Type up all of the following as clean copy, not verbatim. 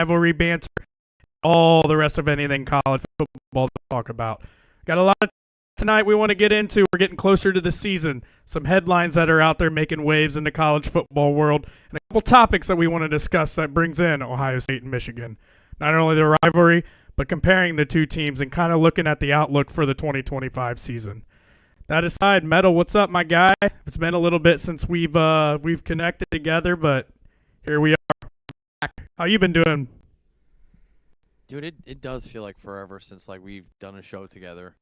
rivalry banter, all the rest of anything college football to talk about. Got a lot of tonight we want to get into. We're getting closer to the season. Some headlines that are out there making waves in the college football world, and a couple topics that we want to discuss that brings in Ohio State and Michigan. Not only the rivalry, but comparing the two teams and kind of looking at the outlook for the 2025 season. That aside, Metal, what's up, my guy? It's been a little bit since we've connected together, but here we are. How you been doing? Dude, it does feel like forever since like we've done a show together.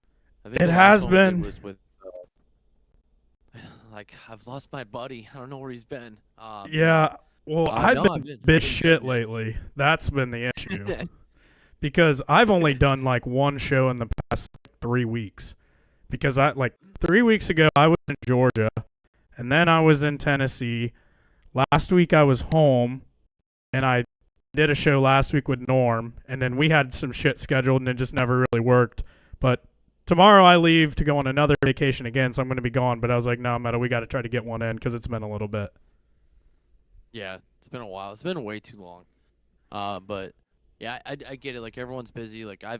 I think It the has last one we did been. was with like I've lost my buddy. I don't know where he's been. Yeah, well, I've No, been I've bitch been shit good, man. lately. That's been the issue. Because I've only done like one show in the past 3 weeks. Because 3 weeks ago I was in Georgia, and then I was in Tennessee. Last week I was home, and I did a show last week with Norm, and then we had some shit scheduled, and it just never really worked. But tomorrow I leave to go on another vacation again, so I'm going to be gone. But I was like, no, Meta, we got to try to get one in because it's been a little bit. Yeah, it's been a while. It's been way too long. But yeah, I get it. Like everyone's busy. Like I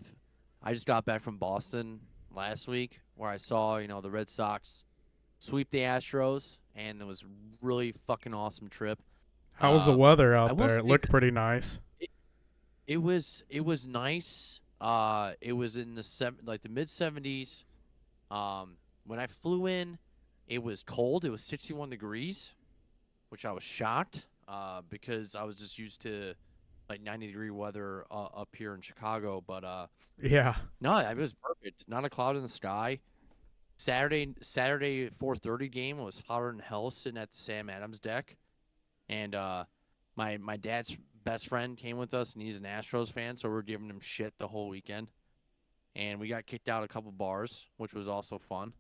just got back from Boston last week where I saw the Red Sox sweep the Astros, and it was really fucking awesome trip. How was the weather I out will there? say It looked pretty nice. it, it was nice. It was in the mid 70s. When I flew in, it was cold. It was 61 degrees, which I was shocked. Because I was just used to like 90-degree weather up here in Chicago. But Yeah. no, it was perfect. Not a cloud in the sky. Saturday 4:30 game was hotter than hell sitting at the Sam Adams deck. And my dad's best friend came with us, and he's an Astros fan, so we're giving him shit the whole weekend. And we got kicked out a couple bars, which was also fun.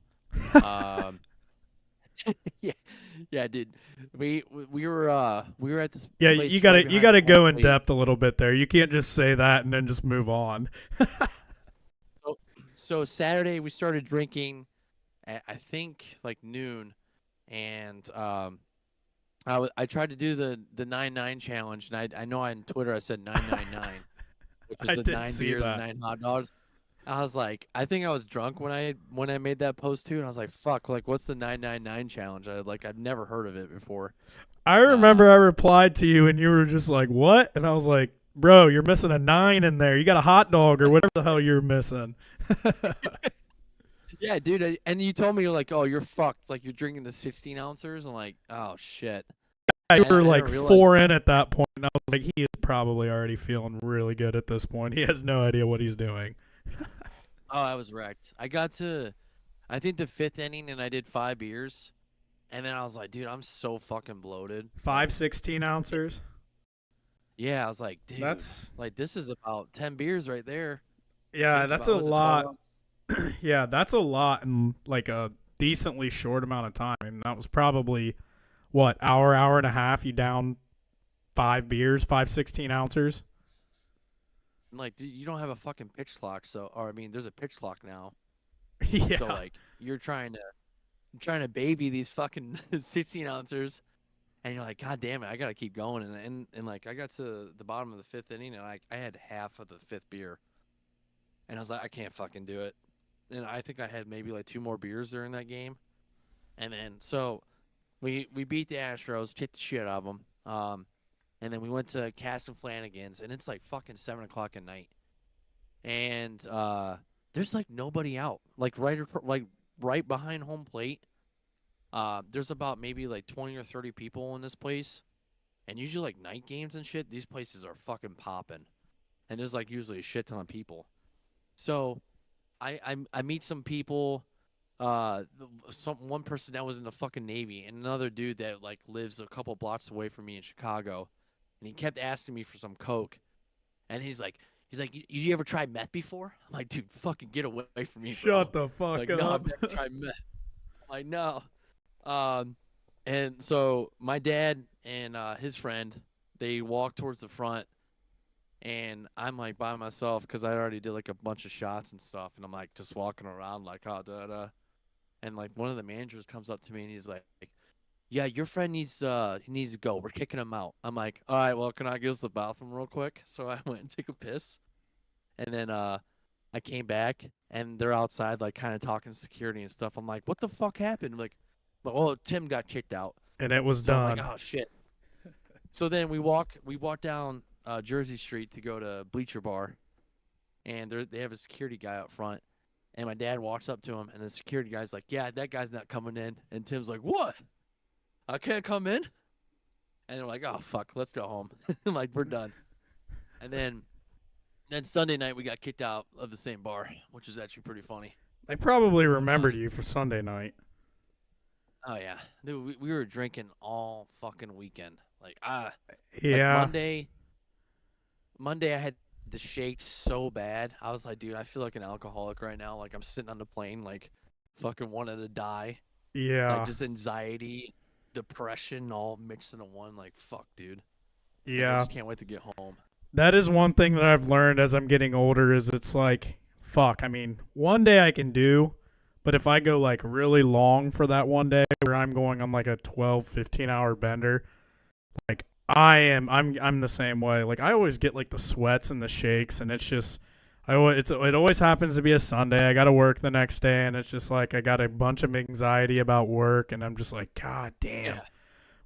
Um, yeah, yeah, dude. We were at this Yeah, place you right gotta you behind gotta home go in plate. depth a little bit there. You can't just say that and then just move on. So Saturday we started drinking at I think like noon, and I tried to do the 9-9 challenge, and I know on Twitter I said 999, which was I the did nine see beers and that. 9 hot dogs. I was like, I think I was drunk when I made that post too, and I was like, fuck, like what's the 999 challenge? I've never heard of it before. I Uh, remember I replied to you and you were just like, "What?" And I was like, "Bro, you're missing a 9 in there. You got a hot dog or whatever the hell you're missing." yeah, dude, and you told me you're like, oh, you're fucked, like you're drinking the 16 ounces. I'm like, oh shit, You were I didn't like realize. 4 in at that point, and I was like, "He is probably already feeling really good at this point. He has no idea what he's doing." Oh, I was wrecked. I got to, I think the fifth inning, and I did 5 beers, and then I was like, dude, I'm so fucking bloated. Five Like, 16 ounces. yeah, I was like, dude, That's like this is about 10 beers right there. yeah, Think that's about a was it 12 lot. ounces? Yeah, that's a lot in like a decently short amount of time. I mean, that was probably what hour and a half. You down 5 beers, 5 16 ounces. I'm like, dude, you don't have a fucking pitch clock, so or I mean, there's a pitch clock now, so Yeah, like you're trying to baby these fucking 16 ounces, and you're like, God damn it, I gotta keep going, and like I got to the bottom of the fifth inning, and I had half of the fifth beer, and I was like, I can't fucking do it, and I think I had maybe like 2 more beers during that game, and then so we beat the Astros, kicked the shit out of them, and then we went to Cass and Flanagan's, and it's like fucking 7 o'clock at night, and there's like nobody out, like right behind home plate. There's about maybe like 20 or 30 people in this place, and usually like night games and shit. These places are fucking popping, and there's like usually a shit ton of people. So I meet some people, one person that was in the fucking Navy, and another dude that like lives a couple blocks away from me in Chicago, and he kept asking me for some coke, and he's like, you ever tried meth before? I'm like, dude, fucking get away from me, bro. shut the fuck Like, no, I've up. never tried meth. I'm like, no. Um, and so my dad and his friend, they walk towards the front, and I'm like by myself because I already did like a bunch of shots and stuff, and I'm like just walking around like, oh, da da. And like one of the managers comes up to me and he's like, yeah, your friend needs to go. We're kicking him out. I'm like, all right, well, can I use the bathroom real quick? So I went and took a piss, and then I came back and they're outside like kind of talking to security and stuff. I'm like, what the fuck happened? Like, well, Tim got kicked out. And it was So I'm like, done. oh shit. So then we walk down Jersey Street to go to Bleacher Bar, and they have a security guy out front. And my dad walks up to him, and the security guy's like, yeah, that guy's not coming in. And Tim's like, what? I can't come in? And they're like, oh fuck, let's go home. Like, we're done. And then Sunday night we got kicked out of the same bar, which is actually pretty funny. They probably remembered you for Sunday night. Oh yeah, dude, we were drinking all fucking weekend. Like Yeah. Monday I had the shakes so bad. I was like, dude, I feel like an alcoholic right now. Like I'm sitting on the plane, like fucking wanted to die. Like Yeah. just anxiety, depression, all mixed into one. Like fuck, dude. Like I Yeah. just can't wait to get home. That is one thing that I've learned as I'm getting older is it's like, fuck, I mean, one day I can do, but if I go like really long for that one day where I'm going on like a 12, 15-hour bender, like I'm the same way. Like I always get like the sweats and the shakes and it's just it always happens to be a Sunday. I got to work the next day and it's just like I got a bunch of anxiety about work and I'm just like god damn. Yeah.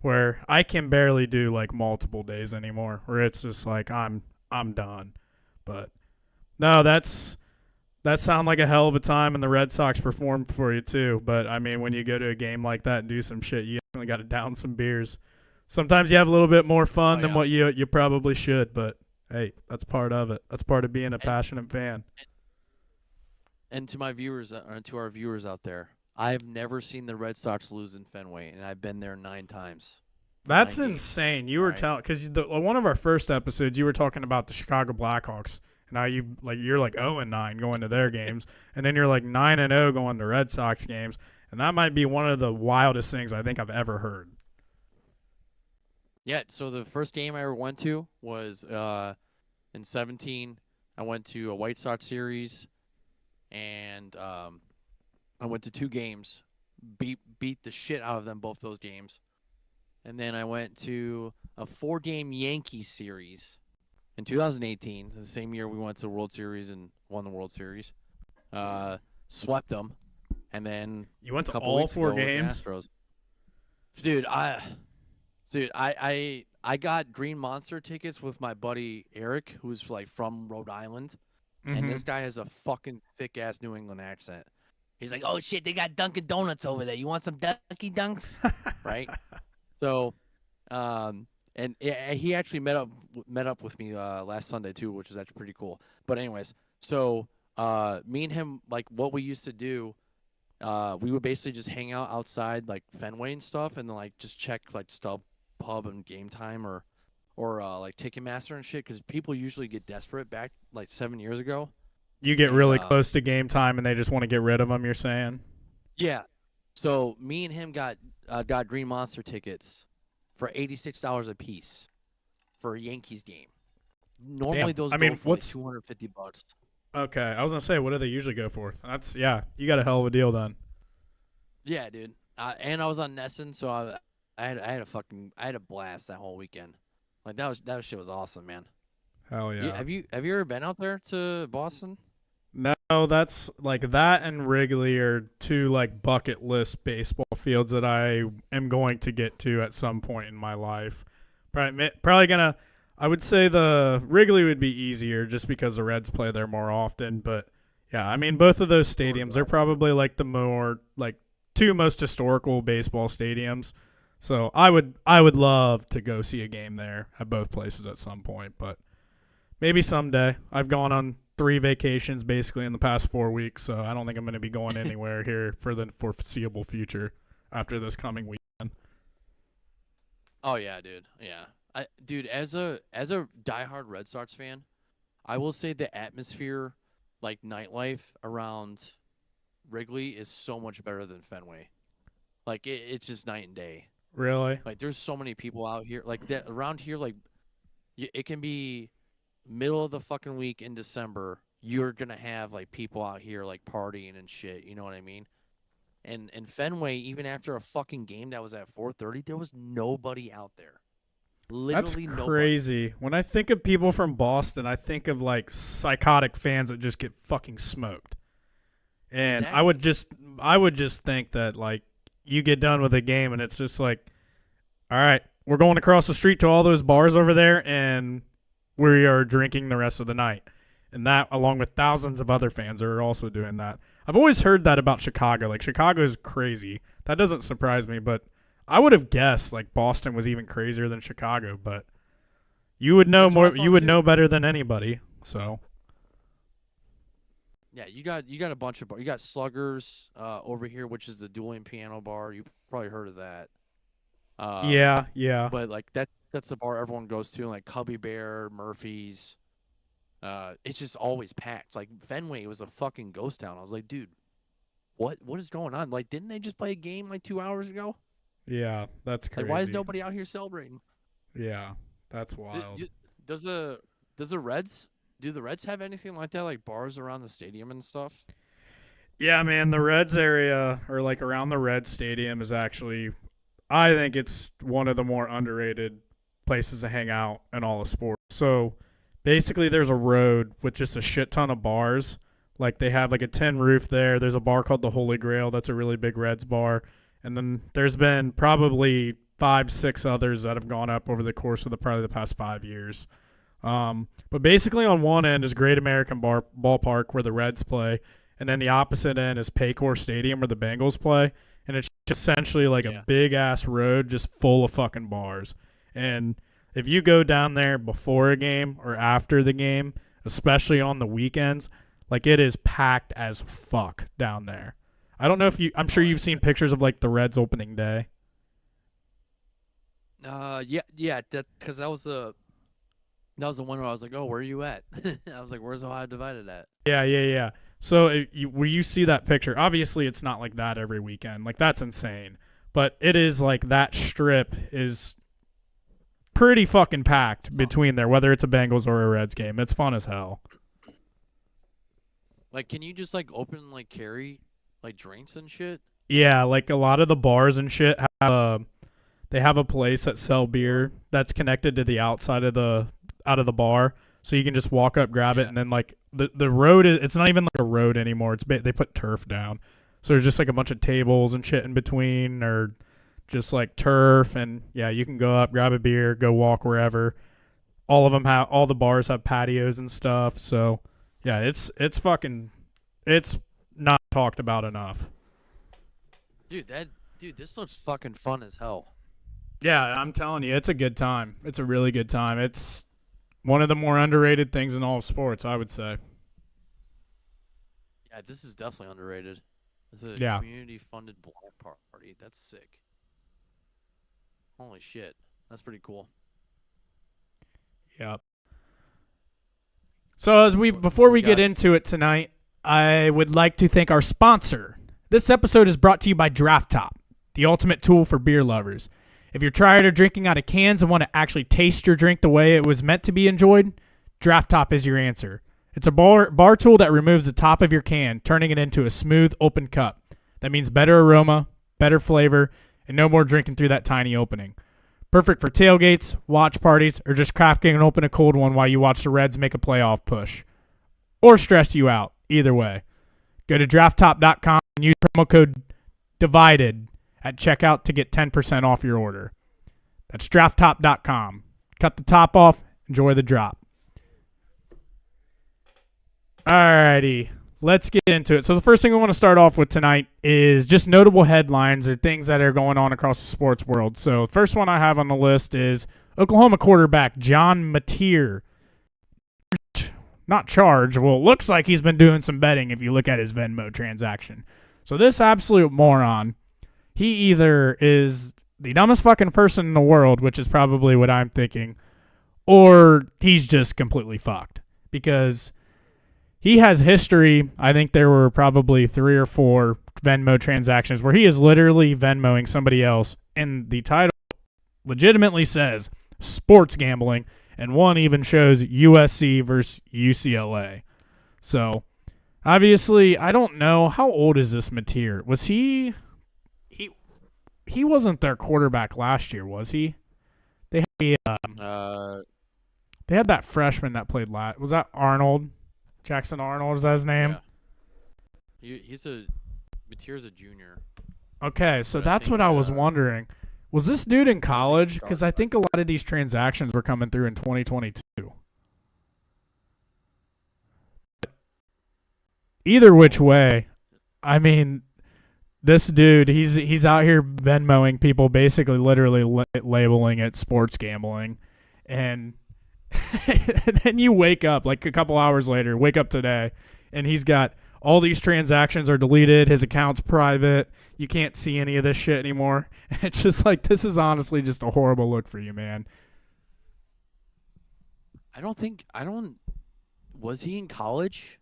Where I can barely do like multiple days anymore where it's just like I'm done. But no, that sound like a hell of a time and the Red Sox performed for you too. But I mean when you go to a game like that and do some shit, you definitely got to down some beers. Sometimes you have a little bit more fun Oh than yeah. what you probably should, but hey, that's part of it. That's part of being a And passionate fan. and to my viewers, or to our viewers out there, I've never seen the Red Sox lose in Fenway, and I've been there 9 times for That's 9 games. insane. You All were right. telling because one of our first episodes, you were talking about the Chicago Blackhawks. And now you're like 0-9 going to their games, and then you're like 9-0 going to Red Sox games, and that might be one of the wildest things I think I've ever heard. Yeah, so the first game I ever went to was in 17. I went to a White Sox series, and I went to 2 games, beat the shit out of them both those games. And then I went to a 4-game Yankees series in 2018, the same year we went to the World Series and won the World Series. Swept them, and then You went a to couple all weeks four ago with the games. Astros. Dude, I got Green Monster tickets with my buddy Eric, who's like from Rhode Island, and Mm-hmm. this guy has a fucking thick ass New England accent. He's like, "Oh shit, they got Dunkin' Donuts over there. You want some Dunkin' Dunks?" Right? So, and he actually met up with me last Sunday too, which was actually pretty cool. But anyways, so me and him, like what we used to do, we would basically just hang out outside like Fenway and stuff, and then like just check like StubHub and Game Time or like Ticketmaster and shit, because people usually get desperate back like 7 years ago, You get and really close to game time, and they just want to get rid of them. You're saying? yeah. So me and him got Green Monster tickets for $86 a piece for a Yankees game. Normally Damn. those I go mean, for like what's $250. okay? I was gonna say, what do they usually go for? That's yeah. You got a hell of a deal then. Yeah, dude. And I was on Nesson, so I had a blast that whole weekend. Like that shit was awesome, man. Hell yeah. Have you ever been out there to Boston? No, that's like that and Wrigley are two like bucket list baseball fields that I am going to get to at some point in my life. Probably gonna. I would say the Wrigley would be easier just because the Reds play there more often. But yeah, I mean both of those stadiums are probably like the more like two most historical baseball stadiums. So I would love to go see a game there at both places at some point, but maybe someday. I've gone on 3 vacations basically in the past 4 weeks, so I don't think I'm going to be going anywhere here for the foreseeable future after this coming weekend. Oh yeah, dude. Yeah. Dude, as a diehard Red Sox fan, I will say the atmosphere, like nightlife around Wrigley is so much better than Fenway. Like it's just night and day. Really? Like there's so many people out here like that around here like it can be middle of the fucking week in December. You're going to have like people out here like partying and shit, you know what I mean? And Fenway, even after a fucking game that was at 4:30, there was nobody out there. That's Literally nobody. crazy. When I think of people from Boston, I think of like psychotic fans that just get fucking smoked. And Exactly. I would just think that like you get done with a game and it's just like, all right, we're going across the street to all those bars over there and we are drinking the rest of the night. And that, along with thousands of other fans, are also doing that. I've always heard that about Chicago. Like, Chicago is crazy. That doesn't surprise me, but I would have guessed, like, Boston was even crazier than Chicago, but you would know That's what I more. You thought would too. know better than anybody, so. Yeah, you got a bunch of you got Sluggers over here, which is the dueling piano bar. You probably heard of that. Yeah, yeah. But like that's the bar everyone goes to, like Cubby Bear, Murphy's. It's just always packed. Like Fenway was a fucking ghost town. I was like, dude, what is going on? Like, didn't they just play a game like 2 hours ago? Yeah, that's Like, why is crazy. nobody out here celebrating? Yeah, that's Do, wild. do, does the does the Reds do the Reds have anything like that, like bars around the stadium and stuff? Yeah, man, the Reds area, or like around the Reds Stadium, is actually, I think it's one of the more underrated places to hang out in all of sports. So basically, there's a road with just a shit ton of bars. Like they have like a tin roof there. There's a bar called the Holy Grail. That's a really big Reds bar. And then there's been probably five, six others that have gone up over the course of probably the past 5 years. But basically, on one end is Great American Ballpark where the Reds play, and then the opposite end is Paycor Stadium where the Bengals play, and it's just essentially like a Yeah. big ass road just full of fucking bars. And if you go down there before a game or after the game, especially on the weekends, like it is packed as fuck down there. I don't know if you. I'm sure Oh, you've seen pictures of like the Reds opening day. yeah, that because that was the one where I was like, oh, where are you at? I was like, where's Ohio Divided at? Yeah, yeah, yeah. So where you see that picture, obviously it's not like that every weekend. Like that's insane. But it is like that strip is pretty fucking packed Fun. between there, whether it's a Bengals or a Reds game. It's fun as hell. Like, can you just like open like carry like drinks and shit? Yeah, like a lot of the bars and shit they have a place that sell beer that's connected to the outside of the out of the bar, so you can just walk up, grab it, Yeah. and then like the road is it's not even like a road anymore. They put turf down, so there's just like a bunch of tables and shit in between, or just like turf, and yeah, you can go up, grab a beer, go walk wherever. All the bars have patios and stuff, so yeah, it's fucking it's not talked about enough. Dude, this looks fucking fun as hell. Yeah, I'm telling you, it's a good time. It's a really good time. It's one of the more underrated things in all of sports, I would say. Yeah, this is definitely underrated. It's a Yeah. community funded block party. That's sick. Holy shit. That's pretty cool. Yep. So So before we we get got into it tonight, I would like to thank our sponsor. This episode is brought to you by Draft Top, the ultimate tool for beer lovers. If you're tired of drinking out of cans and want to actually taste your drink the way it was meant to be enjoyed, Draft Top is your answer. It's a bar tool that removes the top of your can, turning it into a smooth, open cup. That means better aroma, better flavor, and no more drinking through that tiny opening. Perfect for tailgates, watch parties, or just cracking open a cold one while you watch the Reds make a playoff push. Or stress you out. Either way. Go to drafttop.com and use promo code DIVIDED at checkout to get 10% off your order. That's drafttop.com. Cut the top off, enjoy the drop. Alrighty, let's get into it. So the first thing we want to start off with tonight is just notable headlines or things that are going on across the sports world. So the first one I have on the list is Oklahoma quarterback John Mateer. Not charged. Well, it looks like he's been doing some betting if you look at his Venmo transaction. So this absolute moron, he either is the dumbest fucking person in the world, which is probably what I'm thinking, or he's just completely fucked. Because he has history. I think there were probably 3 or 4 Venmo transactions where he is literally Venmoing somebody else, and the title legitimately says sports gambling, and one even shows USC versus UCLA. So Obviously, I don't know how old is this Mateer. Was he he wasn't their quarterback last year, was he? They had Uh, they had that freshman that played last. Was that Arnold? Jackson Arnold, is that his name? yeah. Mateer's a junior, Okay, so but I that's think what I was wondering. Was this dude in college? Because I started. think a lot of these transactions were coming through in 2022. Either which way, I mean, this dude, he's out here Venmoing people, basically, literally labeling it sports gambling, and, and then you wake up like a couple hours later, wake up today, and he's got all these transactions are deleted. His account's private. You can't see any of this shit anymore. It's just like this is honestly just a horrible look for you, man. I don't. Was he in college?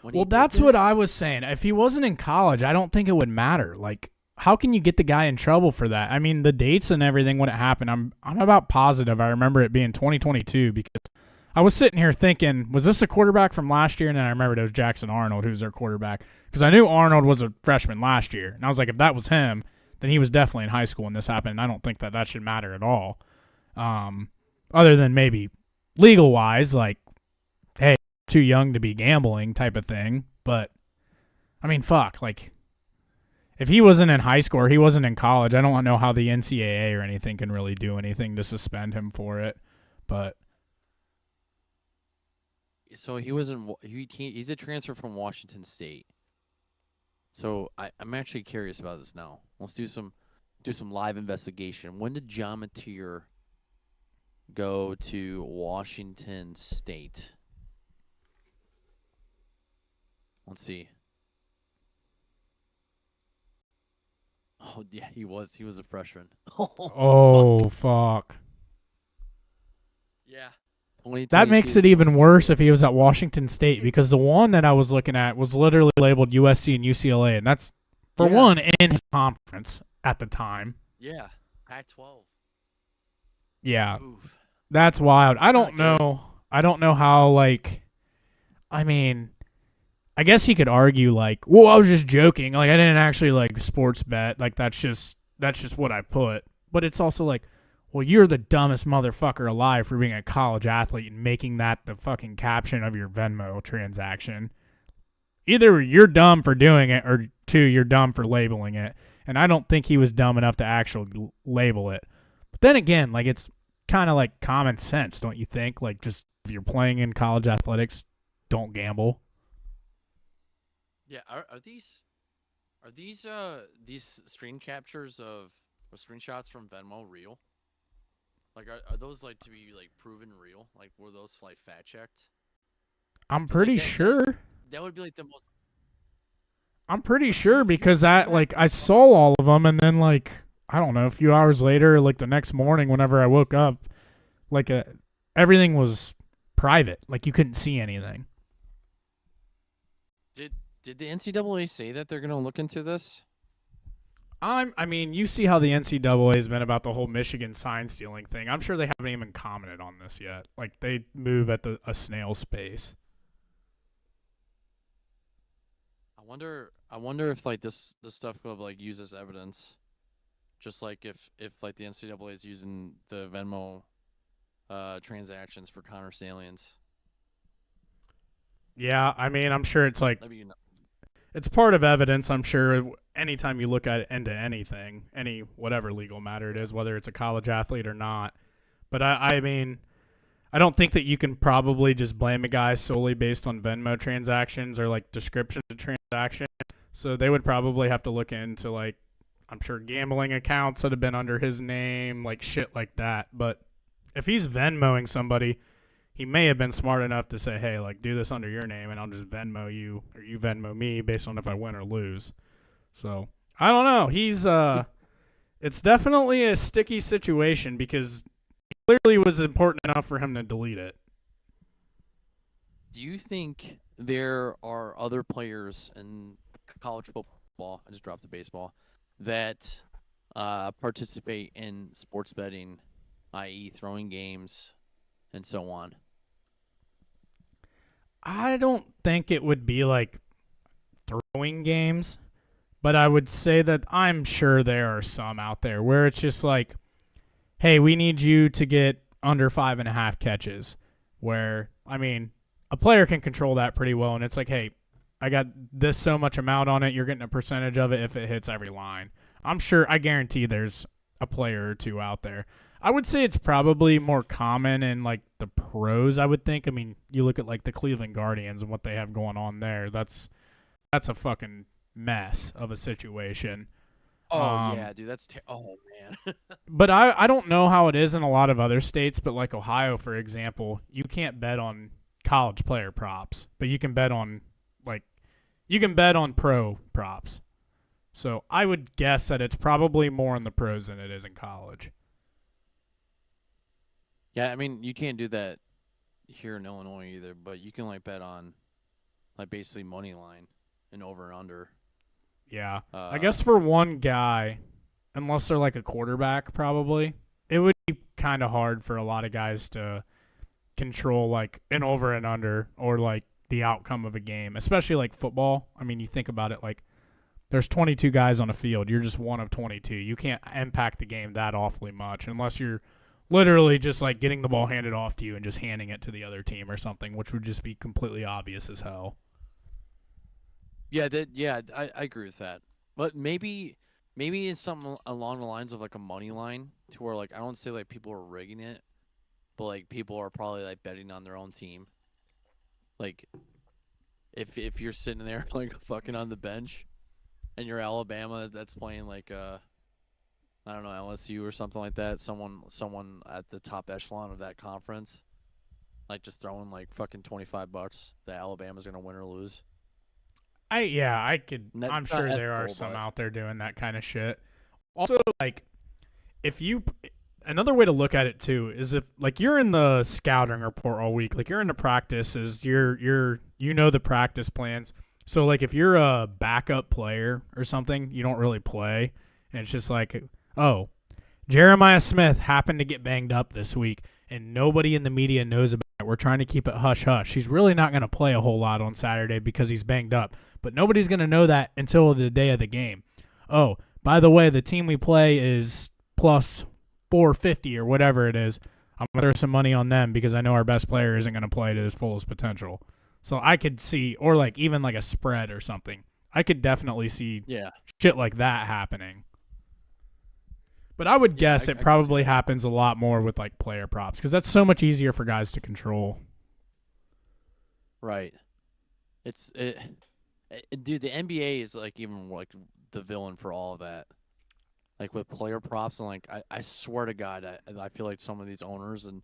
Well, that's what I was saying. If he wasn't in college, I don't think it would matter. Like, how can you get the guy in trouble for that? I mean, the dates and everything when it happened, I'm about positive I remember it being 2022 because I was sitting here thinking, was this a quarterback from last year? And then I remembered it was Jackson Arnold who's their quarterback because I knew Arnold was a freshman last year. And I was like, if that was him, then he was definitely in high school when this happened. And I don't think that should matter at all. Other than maybe legal-wise, like, hey, too young to be gambling type of thing. But, I mean, fuck. Like, if he wasn't in high school or he wasn't in college, I don't know how the NCAA or anything can really do anything to suspend him for it. But So he was in. He's a transfer from Washington State. So I'm actually curious about this now. Let's do some live investigation. When did John Mateer go to Washington State? Let's see. Oh yeah, he was a freshman. oh, fuck. Yeah. That makes it even worse if he was at Washington State because the one that I was looking at was literally labeled USC and UCLA, and that's, for one, in his conference at the time. Yeah. Pac-12. Yeah. Oof. That's wild. I don't not good. know. I don't know how, like, I mean, I guess he could argue, like, well, I was just joking. Like, I didn't actually, like, sports bet. Like, that's just what I put. But it's also like, well, you're the dumbest motherfucker alive for being a college athlete and making that the fucking caption of your Venmo transaction. Either you're dumb for doing it or two, you're dumb for labeling it. And I don't think he was dumb enough to actually label it. But then again, like, it's kind of like common sense, don't you think? Like, just if you're playing in college athletics, don't gamble. Yeah. Are these screen captures of or screenshots from Venmo real? Like, are those like to be like proven real? Like, were those like fact checked? I'm 'Cause, like, pretty sure. that would be like the most. I'm pretty sure because I saw all of them and then like I don't know a few hours later, like the next morning, whenever I woke up, like everything was private. Like you couldn't see anything. Did the NCAA say that they're gonna look into this? I mean, you see how the NCAA has been about the whole Michigan sign stealing thing. I'm sure they haven't even commented on this yet. Like they move at a snail's pace. I wonder if like this stuff could like use as evidence, just like if like the NCAA is using the Venmo transactions for counter salience. Yeah, I mean, I'm sure it's like Maybe it's part of evidence. I'm sure anytime you look at it into anything, any whatever legal matter it is, whether it's a college athlete or not. But I mean, I don't think that you can probably just blame a guy solely based on Venmo transactions or like descriptions of transactions. So they would probably have to look into like I'm sure gambling accounts that have been under his name, like shit like that. But if he's Venmoing somebody, he may have been smart enough to say, hey, like do this under your name and I'll just Venmo you or you Venmo me based on if I win or lose. So I don't know. He's it's definitely a sticky situation because clearly was important enough for him to delete it. Do you think there are other players in college football? I just dropped the baseball that participate in sports betting, i.e., throwing games and so on. I don't think it would be like throwing games, but I would say that I'm sure there are some out there where it's just like, hey, we need you to get under 5.5 catches. Where, I mean, a player can control that pretty well, and it's like, hey, I got this so much amount on it, you're getting a percentage of it if it hits every line. I'm sure, I guarantee there's a player or two out there. I would say it's probably more common in like the pros, I would think. I mean, you look at like the Cleveland Guardians and what they have going on there. That's a fucking mess of a situation. Oh yeah, dude, oh man. But I don't know how it is in a lot of other states, but like Ohio, for example, you can't bet on college player props, but you can bet on pro props. So I would guess that it's probably more in the pros than it is in college. Yeah, I mean, you can't do that here in Illinois either, but you can like bet on like basically money line and over and under. Yeah. I guess for one guy, unless they're like a quarterback, probably, it would be kind of hard for a lot of guys to control like an over and under or like the outcome of a game, especially like football. I mean, you think about it, like there's 22 guys on a field. You're just one of 22. You can't impact the game that awfully much unless you're literally just like getting the ball handed off to you and just handing it to the other team or something, which would just be completely obvious as hell. Yeah, I agree with that. But maybe it's something along the lines of like a money line to where like I don't say like people are rigging it, but like people are probably like betting on their own team. Like if you're sitting there like fucking on the bench and you're Alabama that's playing like I don't know, LSU or something like that, someone at the top echelon of that conference, like just throwing like fucking $25 that Alabama's gonna win or lose. I'm sure there are some out there doing that kind of shit. Also, like, another way to look at it too is if like you're in the scouting report all week, like you're in the practices, you know the practice plans. So like if you're a backup player or something, you don't really play, and it's just like, oh, Jeremiah Smith happened to get banged up this week, and nobody in the media knows about it. We're trying to keep it hush hush. He's really not going to play a whole lot on Saturday because he's banged up. But nobody's going to know that until the day of the game. Oh, by the way, the team we play is plus 450 or whatever it is. I'm going to throw some money on them because I know our best player isn't going to play to his fullest potential. So I could see, or like even like a spread or something. I could definitely see shit like that happening. But I would guess it probably happens a lot more with like player props because that's so much easier for guys to control. Right. Dude, the NBA is like even like the villain for all of that. Like with player props and like I swear to God, I feel like some of these owners and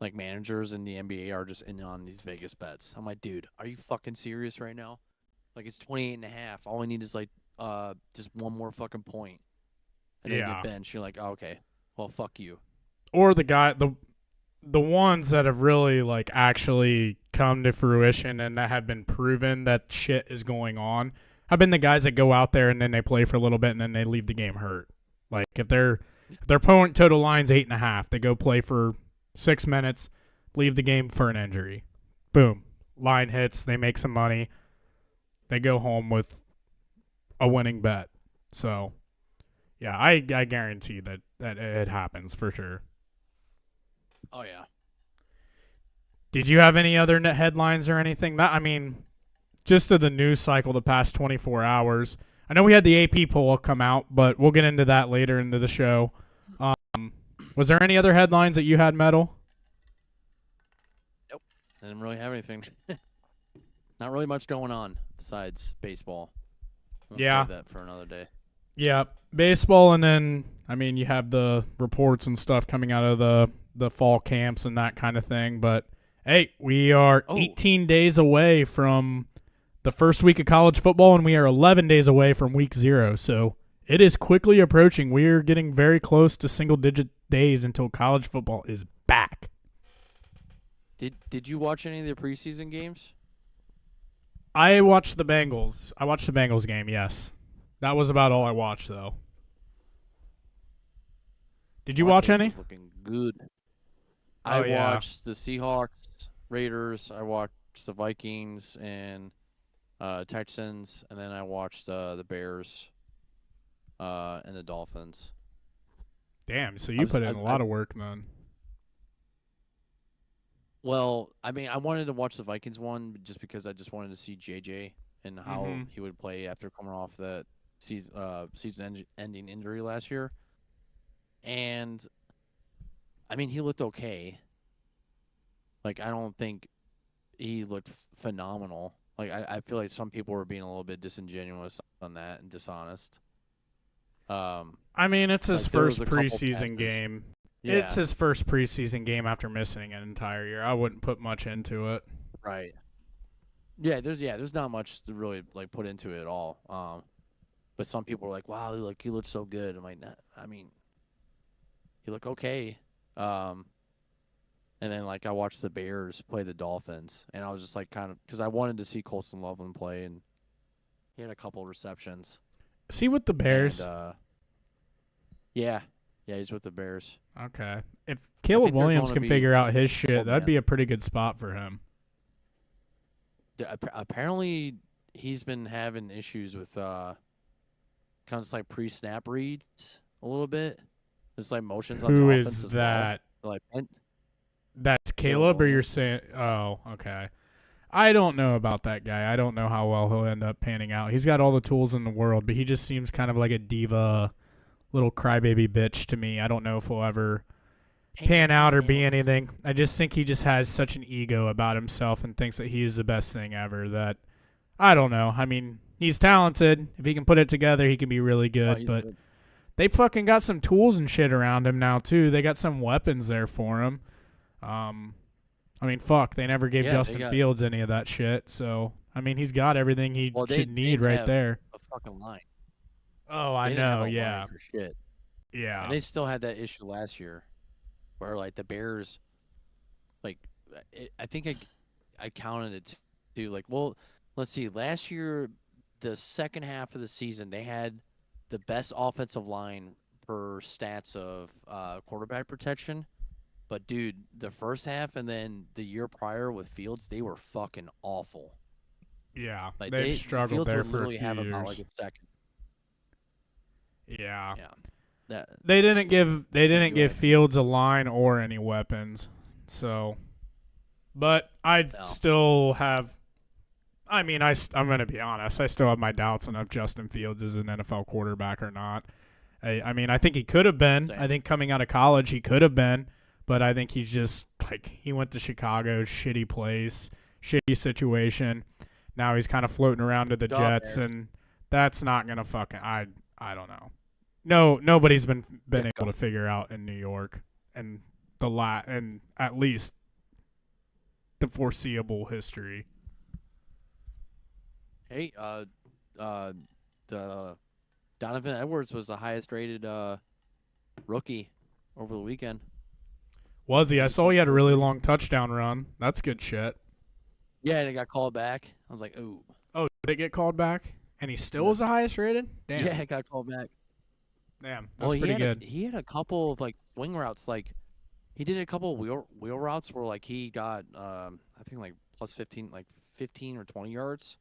like managers in the NBA are just in on these Vegas bets. I'm like, dude, are you fucking serious right now? Like it's 28.5. All we need is like just one more fucking point. And then you bench. You're like, oh, okay, well, fuck you. Or the ones that have really like actually come to fruition and that have been proven that shit is going on have been the guys that go out there and then they play for a little bit and then they leave the game hurt. Like if their opponent total line's 8.5, they go play for 6 minutes, leave the game for an injury. Boom, line hits, they make some money, they go home with a winning bet. So yeah, I guarantee that it happens for sure. Oh yeah. Did you have any other headlines or anything? That I mean, just to the news cycle the past 24 hours. I know we had the AP poll come out, but we'll get into that later into the show. Was there any other headlines that you had, Metal? Nope. I didn't really have anything. Not really much going on besides baseball. We'll save that for another day. Yeah, baseball, and then, I mean, you have the reports and stuff coming out of the fall camps and that kind of thing. But, hey, we are 18 days away from the first week of college football, and we are 11 days away from week 0. So it is quickly approaching. We are getting very close to single-digit days until college football is back. Did you watch any of the preseason games? I watched the Bengals. I watched the Bengals game, yes. That was about all I watched, though. Did you watch any? Looking good. I watched the Seahawks, Raiders. I watched the Vikings and Texans, and then I watched the Bears and the Dolphins. Damn, so you put in a lot of work, man. Well, I mean, I wanted to watch the Vikings one just because I just wanted to see JJ and how he would play after coming off that season-ending injury last year. And, I mean, he looked okay. Like, I don't think he looked phenomenal. Like, I feel like some people were being a little bit disingenuous on that and dishonest. I mean, it's his like, first preseason game. Yeah. It's his first preseason game after missing an entire year. I wouldn't put much into it. Right. There's not much to really like put into it at all. But some people are like, "Wow, he looked so good." I'm like, nah, I mean, he looked okay. And then like I watched the Bears play the Dolphins, and I was just like kind of because I wanted to see Colston Loveland play, and he had a couple receptions. Is he with the Bears? And, yeah, he's with the Bears. Okay. If Caleb Williams can figure out his shit, that'd be a pretty good spot for him. Apparently, he's been having issues with kind of like pre-snap reads a little bit. There's like motions on the offense as well. Who is that? Like, that's Caleb, or you're saying? Oh, okay. I don't know about that guy. I don't know how well he'll end up panning out. He's got all the tools in the world, but he just seems kind of like a diva, little crybaby bitch to me. I don't know if he'll ever pan out or be anything. I just think he just has such an ego about himself and thinks that he is the best thing ever. That I don't know. I mean, he's talented. If he can put it together, he can be really good. But good. They fucking got some tools and shit around him now too. They got some weapons there for him. I mean, fuck, they never gave Justin Fields any of that shit. So, I mean, he's got everything he should need right there. A fucking line. Oh, I know, yeah. For shit. Yeah. And they still had that issue last year where, like, the Bears, like, I think I counted it too. Like, well, let's see. Last year, the second half of the season, they had the best offensive line per stats of quarterback protection. But, dude, the first half and then the year prior with Fields, they were fucking awful. Yeah, like they've struggled there for a few have years. About like a second. Yeah. Yeah. They didn't give Fields a line or any weapons. So, but I'd still have. I mean, I'm going to be honest. I still have my doubts on if Justin Fields is an NFL quarterback or not. I mean, I think he could have been. Same. I think coming out of college, he could have been. But I think he's just, like, he went to Chicago, shitty place, shitty situation. Now he's kind of floating around to the Jets, and that's not going to fucking, I don't know. No, nobody's been able to figure out in New York and and at least the foreseeable history. Hey, the Donovan Edwards was the highest rated rookie over the weekend. Was he? I saw he had a really long touchdown run. That's good shit. Yeah, and it got called back. I was like, ooh. Oh, did it get called back? And he still was the highest rated? Damn. Yeah, it got called back. Damn, that's pretty good. He had a couple of like swing routes. Like he did a couple of wheel routes where like he got I think like plus 15, like 15 or 20 yards.